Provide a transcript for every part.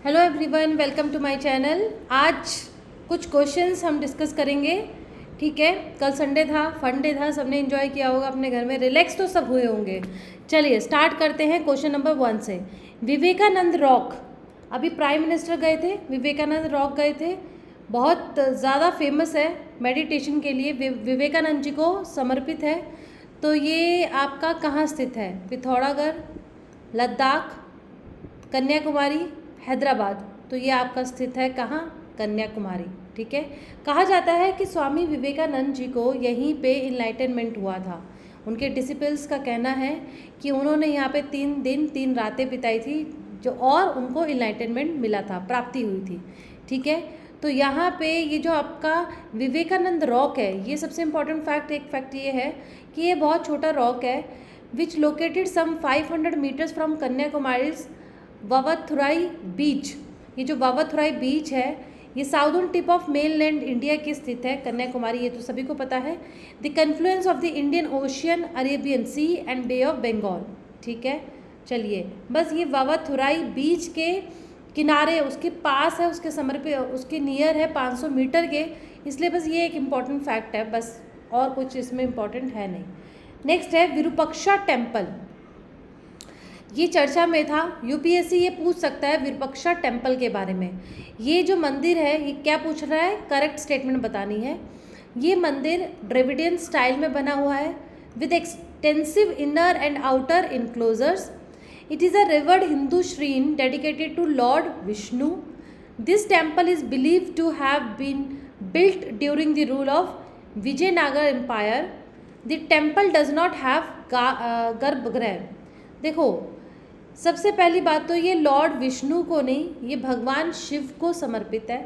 Hello everyone, welcome to my channel. आज कुछ questions हम डिस्कस करेंगे। ठीक है, कल संडे था, फन डे था, सबने एंजॉय किया होगा अपने घर में, रिलैक्स तो सब हुए होंगे। चलिए स्टार्ट करते हैं क्वेश्चन नंबर 1 से। विवेकानंद रॉक, अभी प्राइम मिनिस्टर गए थे, विवेकानंद रॉक गए थे, बहुत ज़्यादा फेमस है मेडिटेशन के लिए, विवेकानंद जी को समर्पित है। तो ये आपका कहाँ स्थित है? पिथौरागढ़, लद्दाख, कन्याकुमारी, हैदराबाद। तो ये आपका स्थित है कहाँ? कन्याकुमारी। ठीक है, कहा जाता है कि स्वामी विवेकानंद जी को यहीं पे इनलाइटनमेंट हुआ था। उनके डिसिपल्स का कहना है कि उन्होंने यहाँ पे 3 दिन 3 रातें बिताई थी जो, और उनको इनलाइटनमेंट मिला था, प्राप्ति हुई थी। ठीक है, तो यहाँ पे ये जो आपका विवेकानंद रॉक है, ये सबसे इम्पॉर्टेंट फैक्ट, एक फैक्ट ये है कि ये बहुत छोटा रॉक है, which located some 500 metres from Kanyakumari Vavathurai beach. ये जो वावथुराई बीच है, ये southern tip of mainland India की स्थित है, कन्याकुमारी, ये तो सभी को पता है। The confluence of the Indian Ocean, Arabian Sea and Bay of Bengal. ठीक है, चलिए बस ये वावथुराई बीच के किनारे, उसके पास है, उसके समर्पित, उसके नियर है 500 मीटर के, इसलिए बस ये एक इम्पॉर्टेंट फैक्ट है, बस और कुछ इसमें इम्पॉर्टेंट है नहीं। नेक्स्ट है विरूपाक्षा टेम्पल। ये चर्चा में था, यूपीएससी ये पूछ सकता है विरूपाक्षा टेम्पल के बारे में। ये जो मंदिर है, ये क्या पूछ रहा है? करेक्ट स्टेटमेंट बतानी है। ये मंदिर द्रविडियन स्टाइल में बना हुआ है, with extensive inner and outer enclosures. It is a revered Hindu shrine dedicated to lord Vishnu. This temple is believe to have been built during the rule of Vijayanagara empire. The temple does not have garbhagriha. देखो, सबसे पहली बात तो ये Lord Vishnu को नहीं, ये भगवान शिव को समर्पित है।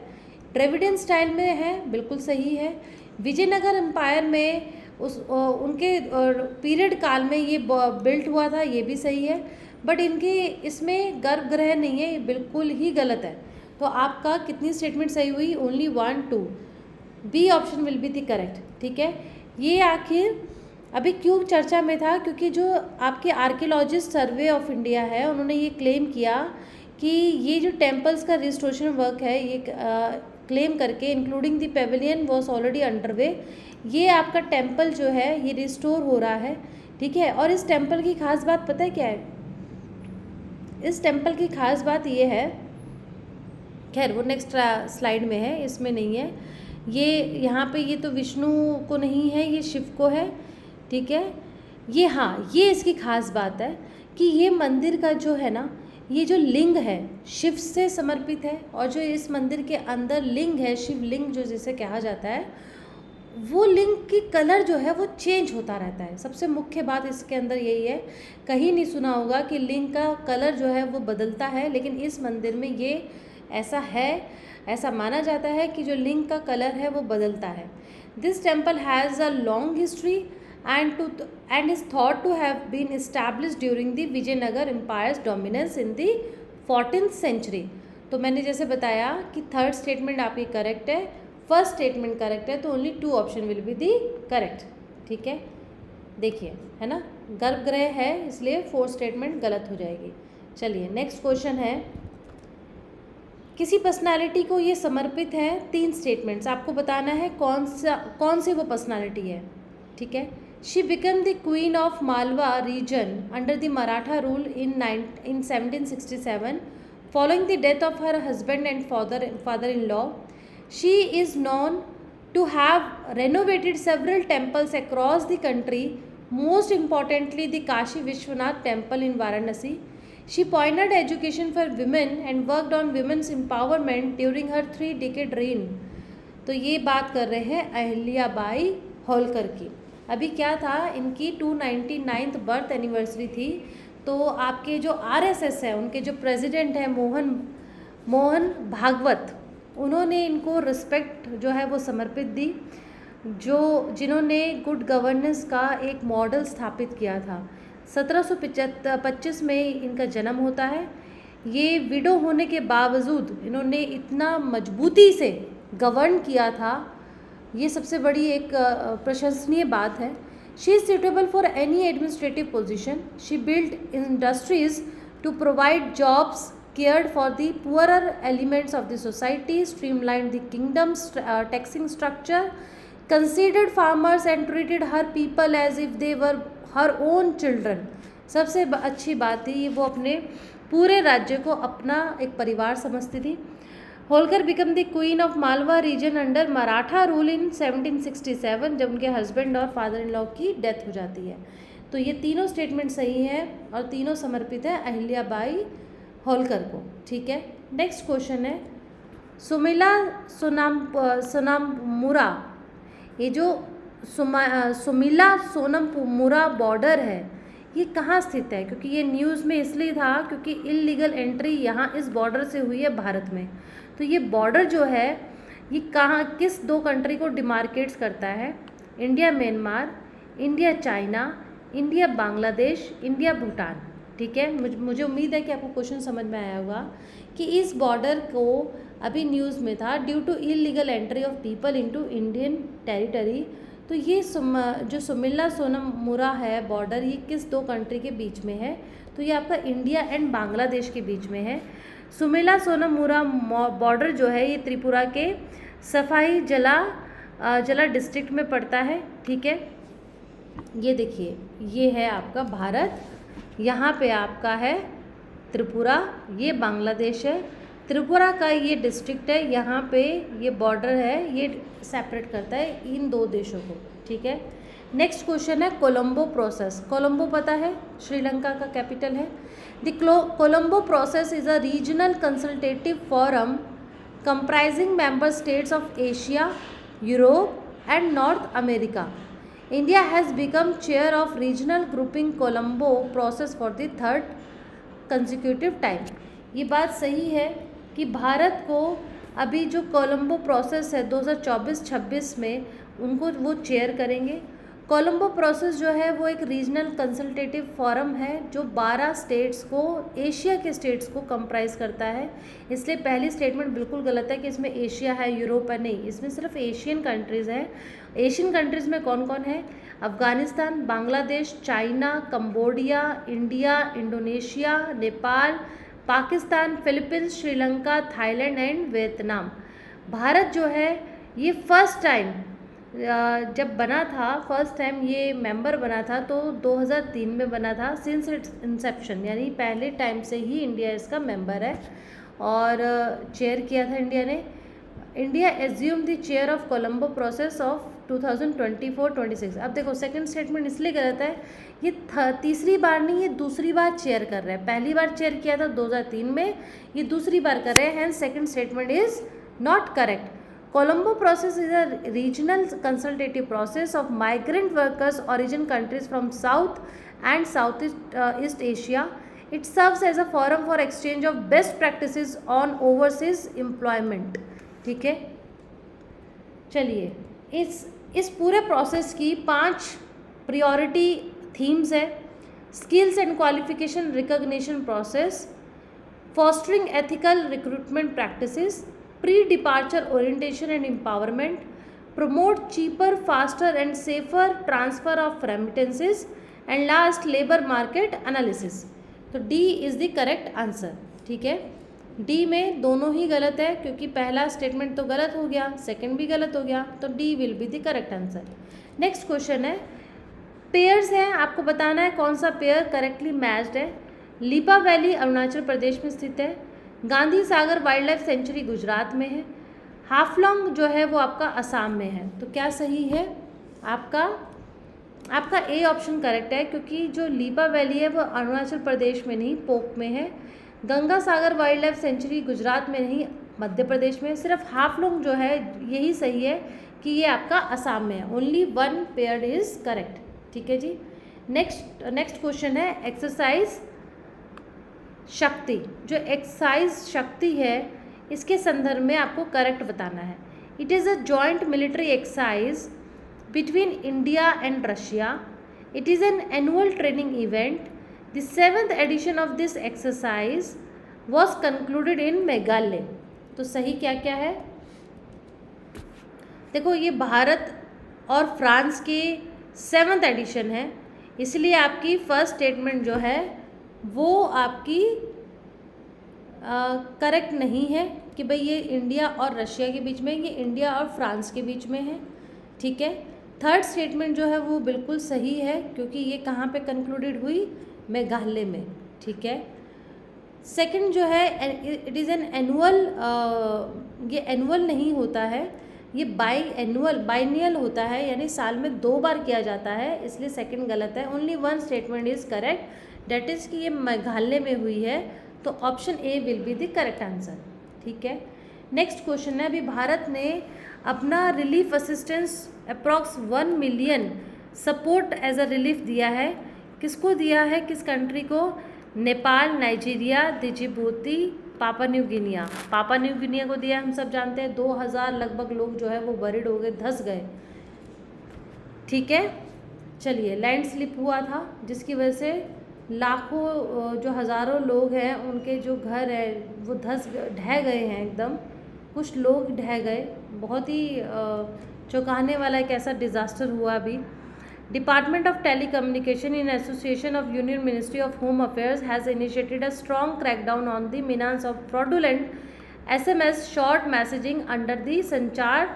द्रविडियन स्टाइल में है, बिल्कुल सही है। विजयनगर एम्पायर में उनके पीरियड काल में ये बिल्ट हुआ था, ये भी सही है। बट इनके इसमें गर्भगृह नहीं है, ये बिल्कुल ही गलत है। तो आपका कितनी स्टेटमेंट सही हुई? Only 1 2। B option will be the correct. ठीक है, ये आखिर अभी क्यों चर्चा में था? क्योंकि जो आपके आर्कियोलॉजिस्ट सर्वे ऑफ इंडिया है, उन्होंने ये क्लेम किया कि ये जो टेम्पल्स का रिस्टोरेशन वर्क है, ये क्लेम करके including the Pavilion was already underway. ये आपका टेम्पल जो है ये रिस्टोर हो रहा है। ठीक है, और इस टेम्पल की खास बात पता है क्या है? इस टेम्पल की खास बात ये है, खैर वो नेक्स्ट स्लाइड में है, इसमें नहीं है। ये यहाँ पे ये तो विष्णु को नहीं है, ये शिव को है। ठीक है, ये हाँ, ये इसकी खास बात है कि ये मंदिर का जो है ना, ये जो लिंग है शिव से समर्पित है, और जो इस मंदिर के अंदर लिंग है, शिवलिंग जो जिसे कहा जाता है, वो लिंग की कलर जो है वो चेंज होता रहता है। सबसे मुख्य बात इसके अंदर यही है, कहीं नहीं सुना होगा कि लिंग का कलर जो है वो बदलता है, लेकिन इस मंदिर में ये ऐसा है, ऐसा माना जाता है कि जो लिंग का कलर है वो बदलता है। This temple has a long history and is thought to have been established during the Vijayanagar Empire's dominance in the 14th century। तो मैंने जैसे बताया कि थर्ड स्टेटमेंट आपकी करेक्ट है, फर्स्ट स्टेटमेंट करेक्ट है, तो only 2 option will be the correct. ठीक है, देखिए है ना, गर्भगृह है इसलिए 4th स्टेटमेंट गलत हो जाएगी। चलिए नेक्स्ट क्वेश्चन है, किसी पर्सनालिटी को ये समर्पित है 3 स्टेटमेंट्स, आपको बताना है कौन सी वो पर्सनालिटी है। ठीक है, she became the queen of Malwa region under the Maratha rule in 1767 following the death of her husband and father-in-law. She is known to have renovated several temples across the country, most importantly the Kashi Vishwanath temple in Varanasi. She pioneered education for women and worked on women's empowerment during her 3-decade reign। तो ये बात कर रहे हैं अहिल्याबाई होलकर की। अभी क्या था, इनकी 299th बर्थ एनिवर्सरी थी। तो आपके जो आरएसएस है, उनके जो प्रेसिडेंट हैं मोहन भागवत, उन्होंने इनको रिस्पेक्ट जो है वो समर्पित दी, जिन्होंने गुड गवर्नेंस का एक मॉडल स्थापित किया था। 1725 में इनका जन्म होता है। ये विडो होने के बावजूद इन्होंने इतना मजबूती से गवर्न किया था, ये सबसे बड़ी एक प्रशंसनीय बात है। She is suitable for any administrative position. She build industries to provide jobs cared for the poorer elements of the society, streamlined the kingdom's taxing structure, considered farmers and treated her people as if they were her own children. सबसे अच्छी बात थी वो अपने पूरे राज्य को अपना एक परिवार समझती थी. Holkar become the queen of Malwa region under Maratha rule in 1767, जब उनके हस्बैंड और फादर इन लॉ की डेथ हो जाती है. तो ये तीनों स्टेटमेंट सही है और तीनों समर्पित है अहिल्याबाई होलकर को. ठीक है. नेक्स्ट क्वेश्चन है सुमिला सोनामुरा. ये जो सुमिला सोनमपुरा बॉर्डर है ये कहाँ स्थित है? क्योंकि ये न्यूज़ में इसलिए था क्योंकि इलीगल एंट्री यहाँ इस बॉर्डर से हुई है भारत में. तो ये बॉर्डर जो है ये कहाँ किस दो कंट्री को डिमार्केट्स करता है? India Myanmar, India China, India Bangladesh, India Bhutan. ठीक है. मुझे उम्मीद है कि आपको क्वेश्चन समझ में आया होगा कि इस बॉर्डर को अभी न्यूज़ में था due to illegal entry of people into Indian territory. तो ये जो सुमिला सोनमुरा है बॉर्डर ये किस दो कंट्री के बीच में है? तो ये आपका इंडिया एंड बांग्लादेश के बीच में है. सुमिला सोनमुरा बॉर्डर जो है ये त्रिपुरा के सफाई जला डिस्ट्रिक्ट में पड़ता है. ठीक है. ये देखिए ये है आपका भारत, यहाँ पे आपका है त्रिपुरा, ये बांग्लादेश है. त्रिपुरा का ये डिस्ट्रिक्ट है, यहाँ पे ये बॉर्डर है, ये सेपरेट करता है इन दो देशों को. ठीक है. नेक्स्ट क्वेश्चन है कोलंबो प्रोसेस. कोलंबो पता है श्रीलंका का कैपिटल है. The Colombo process is a regional consultative forum comprising member states of Asia, Europe and north America. India has become chair of regional grouping Colombo process for the third consecutive time. ये बात सही है कि भारत को अभी जो Colombo process है 2024-26 में उनको वो चेयर करेंगे. कोलंबो प्रोसेस जो है वो एक रीजनल कंसल्टेटिव फोरम है जो 12 स्टेट्स को, एशिया के स्टेट्स को कंप्राइज करता है. इसलिए पहली स्टेटमेंट बिल्कुल गलत है कि इसमें एशिया है यूरोप है. नहीं, इसमें सिर्फ एशियन कंट्रीज़ हैं. एशियन कंट्रीज़ में कौन कौन है? Afghanistan, Bangladesh, China, Cambodia, India, Indonesia, Nepal, Pakistan, Philippines, Sri Lanka, Thailand and Vietnam. Bharat जो है ये फर्स्ट टाइम जब बना था, फर्स्ट टाइम ये मेंबर बना था तो 2003 में बना था. सिंस इट्स इंसेप्शन यानी पहले टाइम से ही इंडिया इसका मेंबर है और चेयर किया था इंडिया ने. India assume the chair of Colombo process of 2024-26. अब देखो सेकंड स्टेटमेंट इसलिए गलत है, ये तीसरी बार नहीं, ये दूसरी बार चेयर कर रहे हैं. पहली बार चेयर किया था 2003 में, ये दूसरी बार कर रहे हैं. Hence second statement is not correct. Colombo process is a regional consultative process of migrant workers origin countries from South and Southeast Asia. It serves as a forum for exchange of best practices on overseas employment. ठीक है. चलिए इस पूरे process की 5 priority themes है. Skills and qualification recognition process, fostering ethical recruitment practices, pre-departure orientation and empowerment, promote cheaper, faster and safer transfer of remittances, and last labor market analysis. तो D is the correct answer. ठीक है. D में दोनों ही गलत है क्योंकि पहला statement तो गलत हो गया, सेकंड भी गलत हो गया, तो D will be the correct answer. Next question है पेयर्स हैं, आपको बताना है कौन सा पेयर करेक्टली मैच्ड है. लीपा वैली अरुणाचल प्रदेश में स्थित है. Gandhi Sagar wild life sanctuary Gujarat में है. हाफलॉन्ग जो है वो आपका असम में है. तो क्या सही है? आपका ए ऑप्शन करेक्ट है क्योंकि जो लीपा वैली है वो अरुणाचल प्रदेश में नहीं पोक में है. Ganga Sagar wild life sanctuary Gujarat में नहीं मध्य प्रदेश में. सिर्फ हाफलॉन्ग जो है यही सही है कि ये आपका असम में है. Only one pair is correct. ठीक है जी. नेक्स्ट क्वेश्चन है एक्सरसाइज शक्ति. जो एक्सरसाइज शक्ति है इसके संदर्भ में आपको करेक्ट बताना है. It is a joint military exercise between India and Russia. It is an annual training event. The 7th edition of this exercise was concluded in Meghalaya. तो सही क्या क्या है? देखो ये भारत और फ्रांस के 7th एडिशन है, इसलिए आपकी फर्स्ट स्टेटमेंट जो है वो आपकी करेक्ट नहीं है कि भाई ये इंडिया और रशिया के बीच में, ये इंडिया और फ्रांस के बीच में है, ठीक है। थर्ड स्टेटमेंट जो है वो बिल्कुल सही है, क्योंकि ये कहाँ पे कंक्लूडेड हुई, मेघालय में, ठीक है। सेकंड जो है, इट इज़ एन एनुअल, ये एनुअल नहीं होता है, ये बाइनियल होता है, यानी साल में 2 बार किया जाता है, इसलिए सेकंड गलत है। Only one statement is correct, that is कि ये मेघालय में हुई है, तो option A will be the correct answer, ठीक है। नेक्स्ट क्वेश्चन है, अभी भारत ने अपना relief assistance approx 1 million support as a relief दिया है, किसको दिया है, किस कंट्री को, Nepal, Nigeria, Djibouti, Papua New Guinea. Papua New Guinea को दिया, हम सब जानते हैं, 2000 लगभग लोग जो है वो बरीड हो गए, धंस गए, ठीक है। चलिए, लैंड स्लिप हुआ था जिसकी वजह से लाखों जो हज़ारों लोग हैं उनके जो घर है वो ढह गए हैं एकदम, कुछ लोग ढह गए, बहुत ही चौंकाने वाला एक ऐसा डिज़ास्टर हुआ अभी। Department of Telecommunication in association of Union Ministry of Home Affairs has initiated a strong crackdown on the menace of fraudulent SMS short messaging under the संचार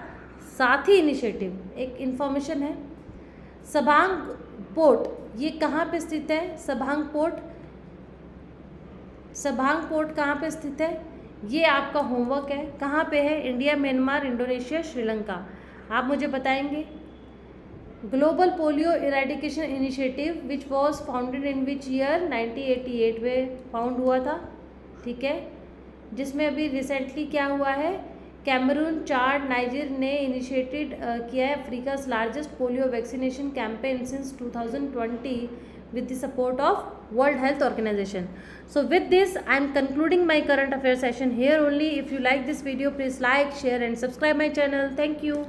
साथी इनिशिएटिव। एक इन्फॉर्मेशन है, सभांग पोर्ट, ये कहाँ पे स्थित है, सभांग पोर्ट कहाँ पे स्थित है, ये आपका होमवर्क है। कहाँ पे है, इंडिया, म्यांमार, इंडोनेशिया, श्रीलंका, आप मुझे बताएंगे। Global polio eradication initiative which was founded in which year, 1988 में फाउंड हुआ था, ठीक है, जिसमें अभी रिसेंटली क्या हुआ है, कैमरून, चाड, नाइजर ने इनिशिएटेड किया है Africa's largest polio vaccination campaign since 2020 with the support of World Health Organization. So with this, I am concluding my current affairs session here only. If you like this video, please like, share and subscribe my channel. Thank you.